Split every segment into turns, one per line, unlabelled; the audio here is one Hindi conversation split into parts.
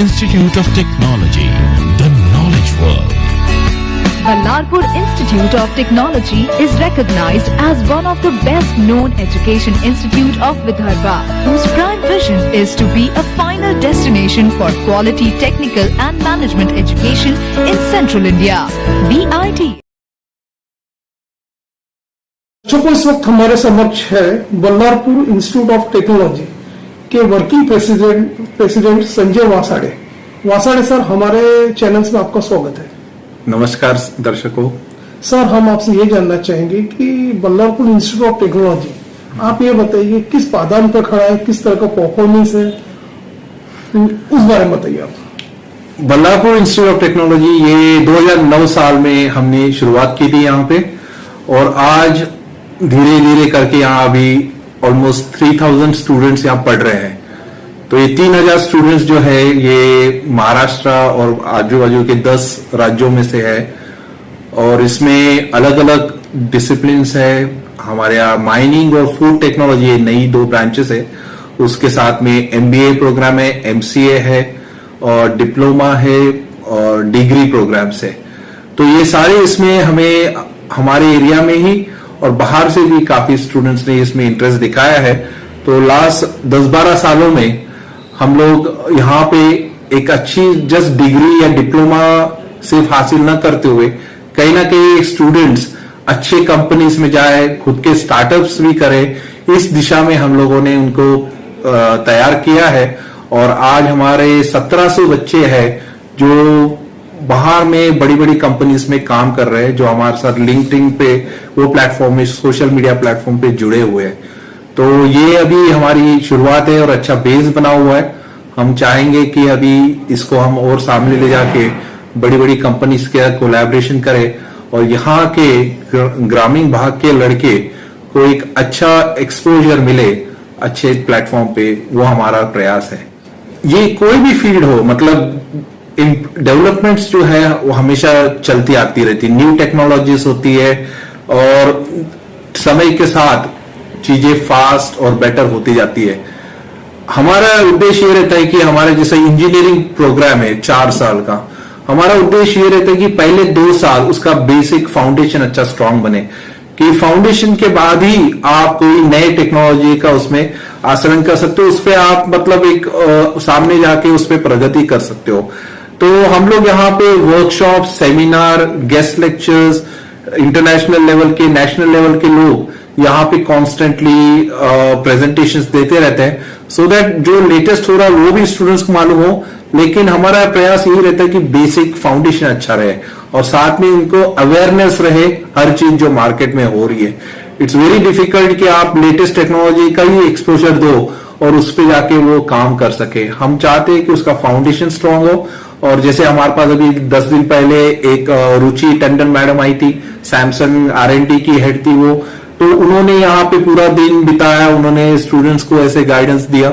Institute of Technology, the knowledge world.
Ballarpur Institute of Technology is recognized as one of the best known education institute of Vidarbha, whose prime vision is to be a final destination for quality technical and management education in Central India. BIT.
दर्शकों, इस वक्त हमारे समक्ष है बल्लारपुर इंस्टीट्यूट ऑफ टेक्नोलॉजी के वर्किंग प्रेसिडेंट संजय वासाड़े सर, हमारे चैनल्स में आपका स्वागत है।
नमस्कार दर्शकों।
सर, हम आपसे ये जानना चाहेंगे कि बल्लारपुर इंस्टीट्यूट ऑफ टेक्नोलॉजी, आप ये बताइए किस पादान पर खड़ा है, किस तरह का परफॉर्मेंस है, उस बारे में बताइए आप।
बल्लारपुर इंस्टीट्यूट ऑफ टेक्नोलॉजी ये 2009 साल में हमने शुरुआत की थी यहाँ पे, और आज धीरे धीरे करके यहाँ अभी ऑलमोस्ट 3000 स्टूडेंट्स यहाँ पढ़ रहे हैं। तो ये 3000 स्टूडेंट्स जो है ये महाराष्ट्र और आजू बाजू के 10 राज्यों में से है, और इसमें अलग अलग डिसिप्लिन्स है। हमारे यहाँ माइनिंग और फूड टेक्नोलॉजी ये नई 2 ब्रांचेस है, उसके साथ में MBA प्रोग्राम है, MCA है, और डिप्लोमा है, और डिग्री प्रोग्राम्स है। तो ये सारे इसमें हमें हमारे एरिया में ही और बाहर से भी काफी स्टूडेंट्स ने इसमें इंटरेस्ट दिखाया है। तो लास्ट 10-12 सालों में हम लोग यहाँ पे एक अच्छी जस्ट डिग्री या डिप्लोमा सिर्फ हासिल न करते हुए कहीं ना कहीं स्टूडेंट्स अच्छे कंपनीज में जाए, खुद के स्टार्टअप्स भी करें, इस दिशा में हम लोगों ने उनको तैयार किया है। और आज हमारे 1700 बच्चे हैं जो बाहर में बड़ी बड़ी कंपनीज में काम कर रहे हैं, जो हमारे साथ लिंक्डइन पे वो प्लेटफॉर्म में, सोशल मीडिया प्लेटफॉर्म पे जुड़े हुए हैं। तो ये अभी हमारी शुरुआत है और अच्छा बेस बना हुआ है। हम चाहेंगे कि अभी इसको हम और सामने ले जाके बड़ी बड़ी कंपनीज के साथ कोलैबोरेशन करें, और यहाँ के ग्रामीण भाग के लड़के को एक अच्छा एक्सपोजर मिले अच्छे प्लेटफॉर्म पे, वो हमारा प्रयास है। ये कोई भी फील्ड हो, मतलब इन डेवलपमेंट्स जो है वो हमेशा चलती आती रहती, न्यू टेक्नोलॉजीज होती है, और समय के साथ चीजें फास्ट और बेटर होती जाती है। हमारा उद्देश्य ये रहता है कि हमारे जैसे इंजीनियरिंग प्रोग्राम है 4 साल का, हमारा उद्देश्य ये रहता है कि पहले 2 साल उसका बेसिक फाउंडेशन अच्छा स्ट्रांग बने, कि फाउंडेशन के बाद ही आप कोई नए टेक्नोलॉजी का उसमें आचरण कर सकते हो, उस पर आप मतलब एक सामने जाके उस पर प्रगति कर सकते हो। तो हम लोग यहाँ पे workshop, seminar, guest lectures, international level के, नेशनल लेवल के लोग यहाँ पे कॉन्स्टेंटली प्रेजेंटेशंस देते रहते हैं, सो दैट जो लेटेस्ट हो रहा है वो भी स्टूडेंट्स को मालूम हो। लेकिन हमारा प्रयास यही रहता है कि बेसिक फाउंडेशन अच्छा रहे, और साथ में उनको अवेयरनेस रहे हर चीज जो मार्केट में हो रही है। इट्स वेरी डिफिकल्ट कि आप लेटेस्ट टेक्नोलॉजी का ही एक्सपोजर दो और उस पर जाके वो काम कर सके। हम चाहते हैं कि उसका फाउंडेशन स्ट्रांग हो। और जैसे हमारे पास अभी 10 दिन पहले एक रुचि टंडन मैडम आई थी, सैमसंग R&D की हेड थी वो, तो उन्होंने यहाँ पे पूरा दिन बिताया, उन्होंने स्टूडेंट्स को ऐसे गाइडेंस दिया।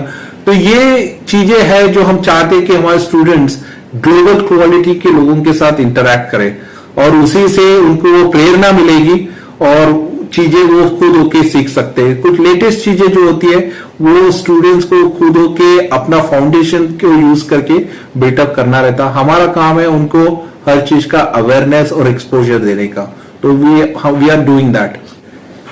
तो ये चीजें हैं जो हम चाहते हैं कि हमारे स्टूडेंट्स ग्लोबल क्वालिटी के लोगों के साथ इंटरैक्ट करें, और उसी से उनको वो प्रेरणा मिलेगी और चीजें वो खुद होके सीख सकते हैं। कुछ लेटेस्ट चीजें जो होती है वो स्टूडेंट्स को खुद होके अपना फाउंडेशन को यूज करके बिल्टअप करना रहता। हमारा काम है उनको हर चीज का अवेयरनेस और एक्सपोजर देने का। तो वी आर डूइंग दैट।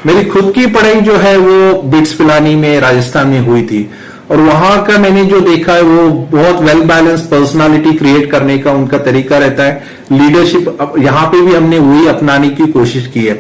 मेरी खुद की पढ़ाई जो है वो बिट्स पिलानी में राजस्थान में हुई थी, और वहां का मैंने जो देखा है वो बहुत वेल बैलेंस पर्सनालिटी क्रिएट करने का उनका तरीका रहता है। लीडरशिप यहाँ पे भी हमने वही अपनाने की कोशिश की है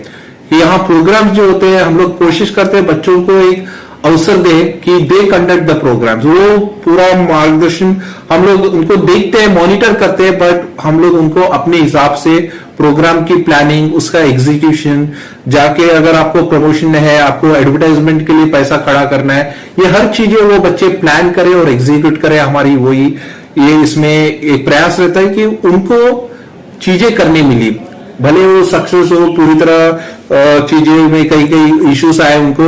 कि यहाँ प्रोग्राम्स जो होते हैं हम लोग कोशिश करते हैं बच्चों को एक अवसर दे कि दे कंडक्ट द प्रोग्राम्स। वो पूरा मार्गदर्शन हम लोग उनको देखते हैं, मॉनिटर करते हैं, बट हम लोग उनको अपने हिसाब से प्रोग्राम की प्लानिंग, उसका एग्जीक्यूशन, जाके अगर आपको प्रमोशन है, आपको एडवर्टाइजमेंट के लिए पैसा खड़ा करना है, ये हर चीजें वो बच्चे प्लान करें और एग्जीक्यूट करें। हमारी वही ये इसमें एक प्रयास रहता है कि उनको चीजें करने मिली, भले वो सक्सेस हो पूरी तरह चीजें में कई इश्यूज आए उनको,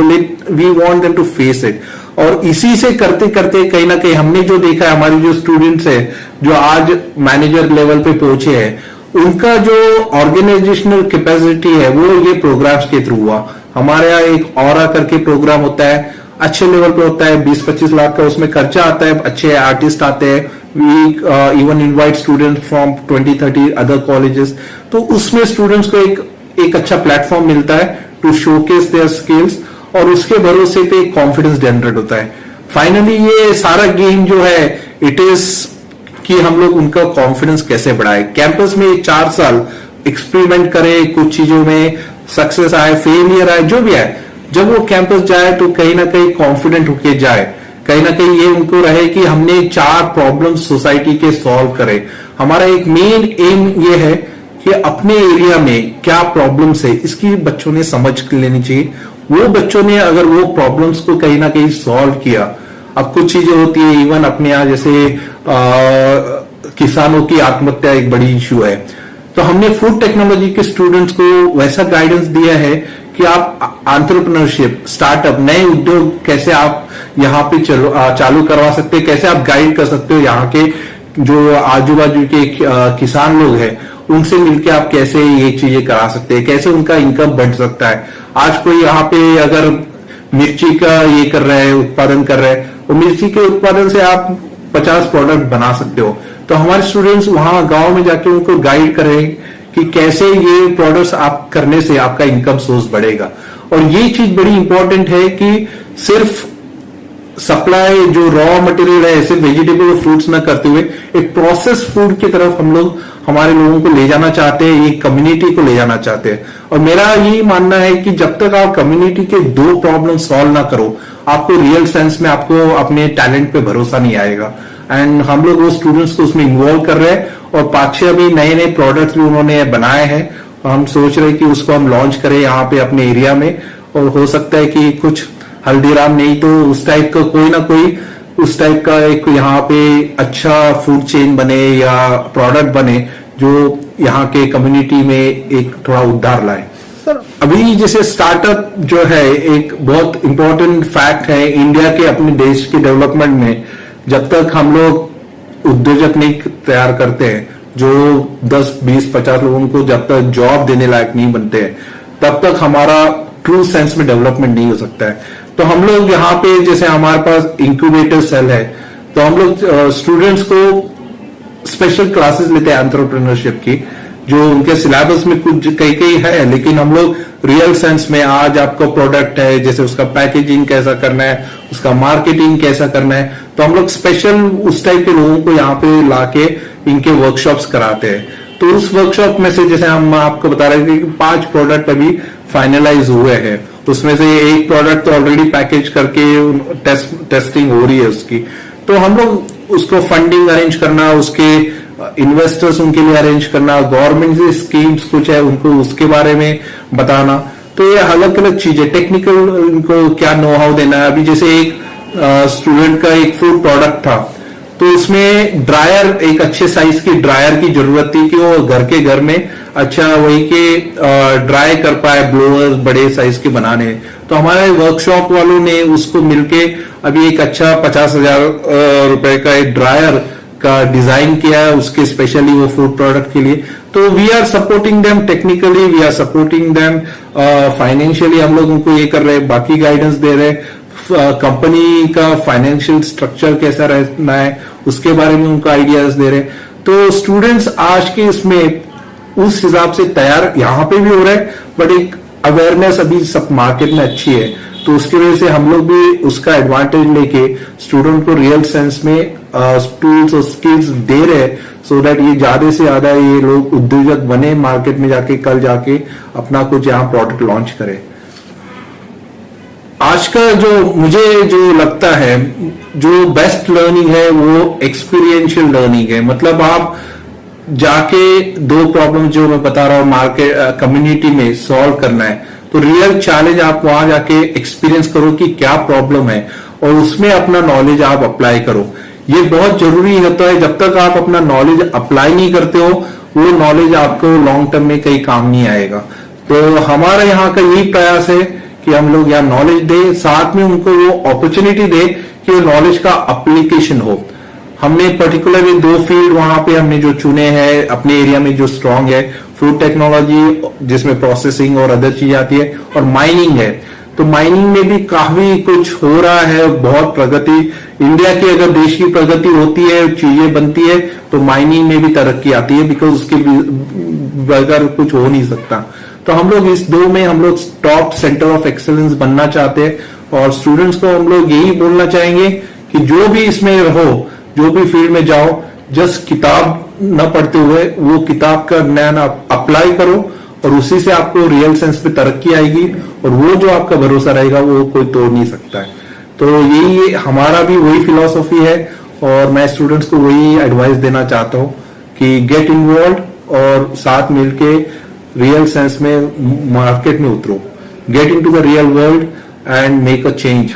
we want them to face it. और इसी से करते करते कहीं ना कहीं हमने जो देखा है, हमारे जो स्टूडेंट्स है जो आज मैनेजर लेवल पे पहुंचे हैं, उनका जो ऑर्गेनाइजेशनल कैपेसिटी है वो ये प्रोग्राम्स के थ्रू हुआ। हमारे यहाँ एक ऑरा करके प्रोग्राम होता है, अच्छे लेवल पे होता है, 20-25 लाख का उसमें खर्चा आता है, अच्छे आर्टिस्ट आते हैं, we even invite student from 20-30 other colleges. तो उसमें स्टूडेंट्स को एक अच्छा प्लेटफॉर्म मिलता है टू शोकेस देयर स्किल्स, और उसके भरोसे पे कॉन्फिडेंस जनरेट होता है। फाइनली ये सारा गेम जो है इट इज कि हम लोग उनका कॉन्फिडेंस कैसे बढ़ाए। कैंपस में 4 साल एक्सपेरिमेंट करें, कुछ चीजों में सक्सेस आए, फेलियर आए, जो भी आए, जब वो कैंपस जाए तो कहीं ना कहीं कॉन्फिडेंट होके जाए, कहीं ना कहीं ये उनको रहे कि हमने 4 प्रॉब्लम सोसाइटी के सॉल्व करे। हमारा एक मेन एम ये है कि अपने एरिया में क्या प्रॉब्लम्स है इसकी बच्चों ने समझ लेनी चाहिए। वो बच्चों ने अगर वो प्रॉब्लम्स को कहीं ना कहीं सॉल्व किया, अब कुछ चीजें होती है इवन अपने यहाँ जैसे किसानों की आत्महत्या एक बड़ी इश्यू है, तो हमने फूड टेक्नोलॉजी के स्टूडेंट्स को वैसा गाइडेंस दिया है कि आप एंटरप्रेन्योरशिप, स्टार्टअप, नए उद्योग कैसे आप यहाँ पे चालू करवा सकते हैं, कैसे आप गाइड कर सकते हो। यहाँ के जो आजू बाजू के किसान लोग हैं उनसे मिलके आप कैसे ये चीजें करा सकते हैं, कैसे उनका इनकम बढ़ सकता है। आज कोई यहाँ पे अगर मिर्ची का ये कर रहे हैं, उत्पादन कर रहे हैं, वो मिर्ची के उत्पादन से आप 50 प्रोडक्ट बना सकते हो। तो हमारे स्टूडेंट्स वहां गांव में जाके उनको गाइड करें कि कैसे ये प्रोडक्ट्स आप करने से आपका इनकम सोर्स बढ़ेगा। और ये चीज बड़ी इंपॉर्टेंट है कि सिर्फ सप्लाई जो रॉ मटेरियल है सिर्फ वेजिटेबल और फ्रूट्स ना करते हुए एक प्रोसेस फूड की तरफ हम लोग हमारे लोगों को ले जाना चाहते हैं, ये कम्युनिटी को ले जाना चाहते हैं। और मेरा यही मानना है कि जब तक आप कम्युनिटी के 2 प्रॉब्लम सॉल्व ना करो, आपको रियल सेंस में आपको अपने टैलेंट पे भरोसा नहीं आएगा। एंड हम लोग वो स्टूडेंट्स को उसमें इन्वॉल्व कर रहे हैं, और 5-6 अभी नए नए प्रोडक्ट्स भी उन्होंने बनाए हैं। हम सोच रहे हैं कि उसको हम लॉन्च करें यहाँ पे अपने एरिया में, और हो सकता है कि कुछ हल्दीराम नहीं तो उस टाइप का कोई ना कोई उस टाइप का एक यहाँ पे अच्छा फूड चेन बने या प्रोडक्ट बने जो यहाँ के कम्युनिटी में एक थोड़ा उद्धार लाए।
सर
अभी जैसे स्टार्टअप जो है एक बहुत इंपॉर्टेंट फैक्ट है इंडिया के अपने देश के डेवलपमेंट में। जब तक हम लोग उद्योजक नहीं तैयार करते हैं जो 10, 20, 50 लोगों को जब तक जॉब देने लायक नहीं बनते हैं, तब तक हमारा ट्रू सेंस में डेवलपमेंट नहीं हो सकता है। तो हम लोग यहाँ पे जैसे हमारे पास इंक्यूबेटर सेल है, तो हम लोग स्टूडेंट्स को स्पेशल क्लासेस लेते हैं एंटरप्रेन्योरशिप की, जो उनके सिलेबस में कुछ कई है, लेकिन हम लोग रियल सेंस में आज आपका प्रोडक्ट है जैसे उसका पैकेजिंग कैसा करना है, उसका मार्केटिंग कैसा करना है, तो हम लोग स्पेशल उस टाइप के लोगों को यहाँ पे लाके इनके वर्कशॉप्स कराते हैं। तो उस वर्कशॉप में से जैसे हम आपको बता रहे थे कि 5 प्रोडक्ट अभी फाइनलाइज हुए हैं, उसमें से एक प्रोडक्ट तो ऑलरेडी पैकेज करके टेस्टिंग हो रही है उसकी। तो हम लोग उसको फंडिंग अरेंज करना, उसके इन्वेस्टर्स उनके लिए अरेंज करना, गवर्नमेंट से स्कीम्स कुछ है उनको उसके बारे में बताना। तो ये अलग अलग चीजें टेक्निकल उनको क्या नो हाउ देना है। अभी जैसे एक स्टूडेंट का एक फूड प्रोडक्ट था, तो उसमें ड्रायर, एक अच्छे साइज की ड्रायर की जरूरत थी कि वो घर के घर में अच्छा वही के ड्राई कर पाए, ब्लोअर बड़े साइज के बनाने। तो हमारे वर्कशॉप वालों ने उसको मिलके अभी एक अच्छा 50,000 रुपए का एक ड्रायर का डिजाइन किया है उसके स्पेशली वो फूड प्रोडक्ट के लिए। तो we are supporting them technically, we are supporting them financially, हम लोग उनको ये कर रहे हैं, बाकी गाइडेंस दे रहे हैं। कंपनी का फाइनेंशियल स्ट्रक्चर कैसा रहना है उसके बारे में उनको आइडियाज दे रहे हैं। तो स्टूडेंट्स आज के इसमें उस हिसाब से तैयार यहाँ पे भी हो रहे हैं, बट एक अवेयरनेस अभी सब मार्केट में अच्छी है, तो उसकी वजह से हम लोग भी उसका एडवांटेज लेके स्टूडेंट को रियल सेंस में टूल्स और स्किल्स दे रहे हैं, सो दैट ये ज्यादा से ज्यादा ये लोग उद्योजक बने, मार्केट में जाके कल जाके अपना कुछ यहाँ प्रोडक्ट लॉन्च करें। आज का जो मुझे जो लगता है जो बेस्ट लर्निंग है वो एक्सपीरियंशियल लर्निंग है। मतलब आप जाके 2 प्रॉब्लम जो मैं बता रहा हूं मार्केट कम्युनिटी में सॉल्व करना है, तो रियल चैलेंज आप वहां जाके एक्सपीरियंस करो कि क्या प्रॉब्लम है और उसमें अपना नॉलेज आप अप्लाई करो। ये बहुत जरूरी होता है। जब तक आप अपना नॉलेज अप्लाई नहीं करते हो वो नॉलेज आपको लॉन्ग टर्म में कहीं काम नहीं आएगा। तो हमारा यहाँ का यही प्रयास है कि हम लोग यहाँ नॉलेज दे, साथ में उनको वो अपॉर्चुनिटी दे कि वो नॉलेज का एप्लीकेशन हो। हमने पर्टिकुलरली 2 फील्ड वहां पे हमने जो चुने हैं अपने एरिया में जो स्ट्रांग है, फूड टेक्नोलॉजी जिसमें प्रोसेसिंग और अदर चीज आती है, और माइनिंग है। तो माइनिंग में भी काफी कुछ हो रहा है, बहुत प्रगति। इंडिया की अगर देश की प्रगति होती है, चीजें बनती है, तो माइनिंग में भी तरक्की आती है, बिकॉज उसके बगैर कुछ हो नहीं सकता। तो हम लोग इस दो में हम लोग टॉप सेंटर ऑफ एक्सेलेंस बनना चाहते हैं, और स्टूडेंट्स को हम लोग यही बोलना चाहेंगे कि जो भी इसमें रहो, जो भी फील्ड में जाओ, जस्ट किताब न पढ़ते हुए वो किताब का ज्ञान आप अप्लाई करो, और उसी से आपको रियल सेंस पे तरक्की आएगी, और वो जो आपका भरोसा रहेगा वो कोई तोड़ नहीं सकता है। तो यही हमारा भी वही फिलॉसफी है, और मैं स्टूडेंट्स को वही एडवाइस देना चाहता हूँ कि गेट इन्वॉल्व और साथ मिलके रियल सेंस में मार्केट में उतरो, get into the real world and make a change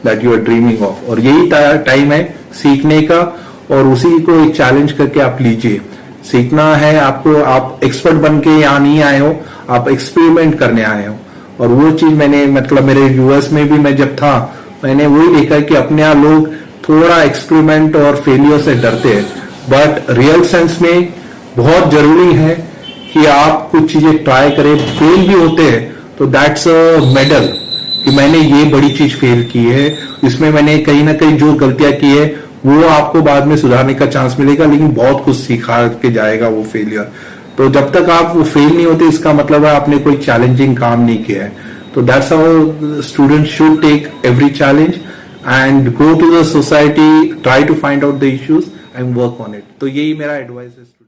that you are dreaming of. और यही टाइम है सीखने का, और उसी को एक चैलेंज करके आप लीजिए। सीखना है आपको, आप एक्सपर्ट बन के यहाँ नहीं आए हो, आप एक्सपेरिमेंट करने आए हो। और वो चीज मैंने मतलब मेरे यूएस में भी मैं जब था, मैंने वही देखा कि अपने यहाँ लोग थोड़ा एक्सपेरिमेंट और फेलियर से डरते हैं, बट रियल सेंस में बहुत जरूरी है कि आप कुछ चीजें ट्राई करें। फेल भी होते हैं तो दैट्स अ मेडल कि मैंने ये बड़ी चीज फेल की है, इसमें मैंने कहीं ना कहीं जो गलतियां की है वो आपको बाद में सुधारने का चांस मिलेगा, लेकिन बहुत कुछ सिखा के जाएगा वो फेलियर। तो जब तक आप वो फेल नहीं होते, इसका मतलब है आपने कोई चैलेंजिंग काम नहीं किया है। तो that's how student should take every challenge and go to the society, try to find out the issues and work on it. तो यही मेरा एडवाइस है।